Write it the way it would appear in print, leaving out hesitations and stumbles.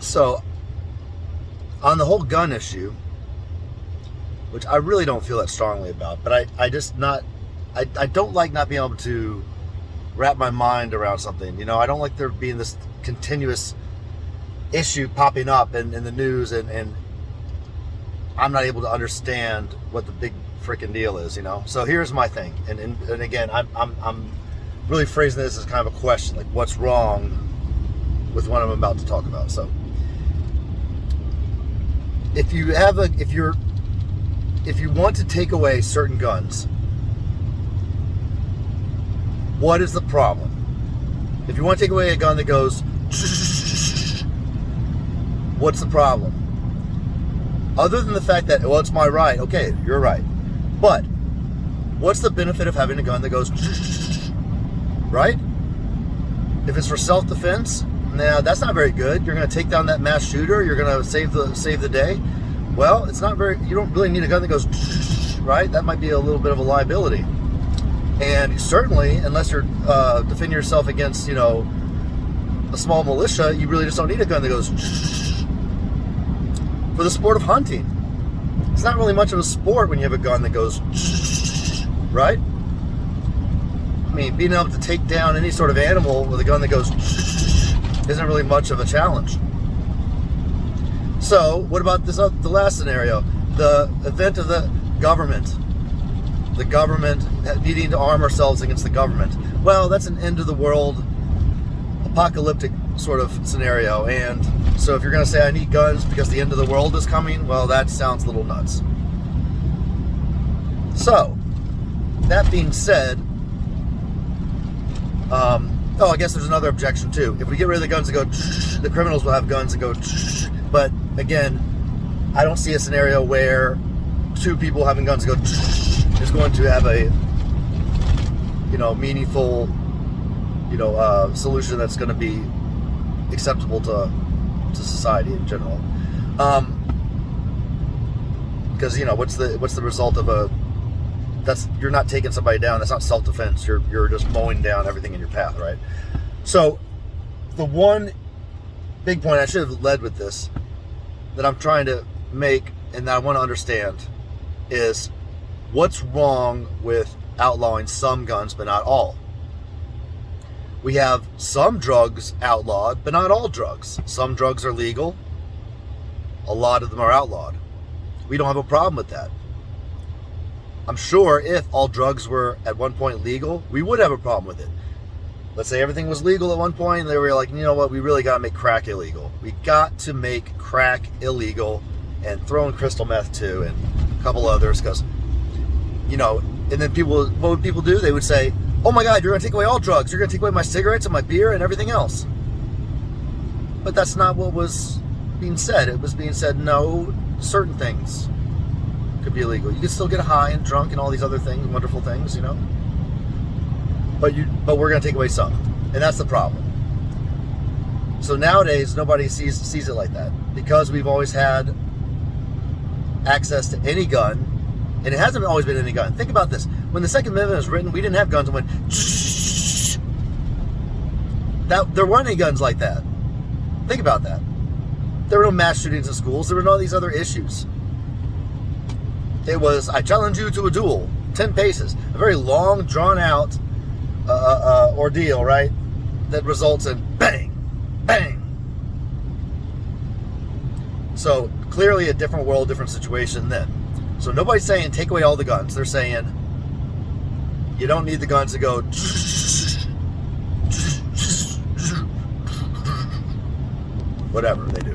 So, on the whole gun issue, which I really don't feel that strongly about, but I don't like not being able to wrap my mind around something. You know, I don't like there being this continuous issue popping up in the news, and I'm not able to understand what the big freaking deal is, you know? So here's my thing. And again, I'm really phrasing this as kind of a question, like what's wrong with what I'm about to talk about. So if you want to take away certain guns, what is the problem? If you want to take away a gun that goes, what's the problem? Other than the fact that, well, it's my right. Okay, you're right. But what's the benefit of having a gun that goes, right? If it's for self-defense, nah, that's not very good. You're going to take down that mass shooter. You're going to save the day. Well, it's not very. You don't really need a gun that goes, right? That might be a little bit of a liability. And certainly, unless you're defending yourself against, you know, a small militia, you really just don't need a gun that goes. For the sport of hunting, it's not really much of a sport when you have a gun that goes, right? I mean, being able to take down any sort of animal with a gun that goes isn't really much of a challenge. So, what about this? The last scenario, the event of the government needing to arm ourselves against the government. Well, that's an end of the world, apocalyptic sort of scenario. And so if you're going to say I need guns because the end of the world is coming, well, that sounds a little nuts. So, that being said, I guess there's another objection too. If we get rid of the guns that go, the criminals will have guns that go, but again, I don't see a scenario where two people having guns that go is going to have a, you know, meaningful, you know, solution that's going to be acceptable to society in general. Because, you know, what's the result of you're not taking somebody down. That's not self-defense. You're just mowing down everything in your path, right? So the one big point I should have led with this that I'm trying to make and that I want to understand is what's wrong with outlawing some guns but not all. We have some drugs outlawed, but not all drugs. Some drugs are legal. A lot of them are outlawed. We don't have a problem with that. I'm sure if all drugs were at one point legal, we would have a problem with it. Let's say everything was legal at one point, and they were like, you know what, we really got to make crack illegal. We got to make crack illegal and throw in crystal meth too, and a couple others, because, you know, and then what would people do? They would say, oh my God, you're going to take away all drugs. You're going to take away my cigarettes and my beer and everything else. But that's not what was being said. It was being said, no, certain things could be illegal. You could still get high and drunk and all these other things, wonderful things, you know. But we're going to take away some. And that's the problem. So nowadays, nobody sees it like that. Because we've always had access to any gun. And it hasn't always been any gun. Think about this. When the Second Amendment was written, we didn't have guns that went there weren't any guns like that. Think about that. There were no mass shootings in schools. There were no these other issues. It was, I challenge you to a duel, 10 paces. A very long, drawn-out ordeal, right? That results in bang, bang. So, clearly a different world, different situation then. So nobody's saying take away all the guns. They're saying you don't need the guns to go whatever they do.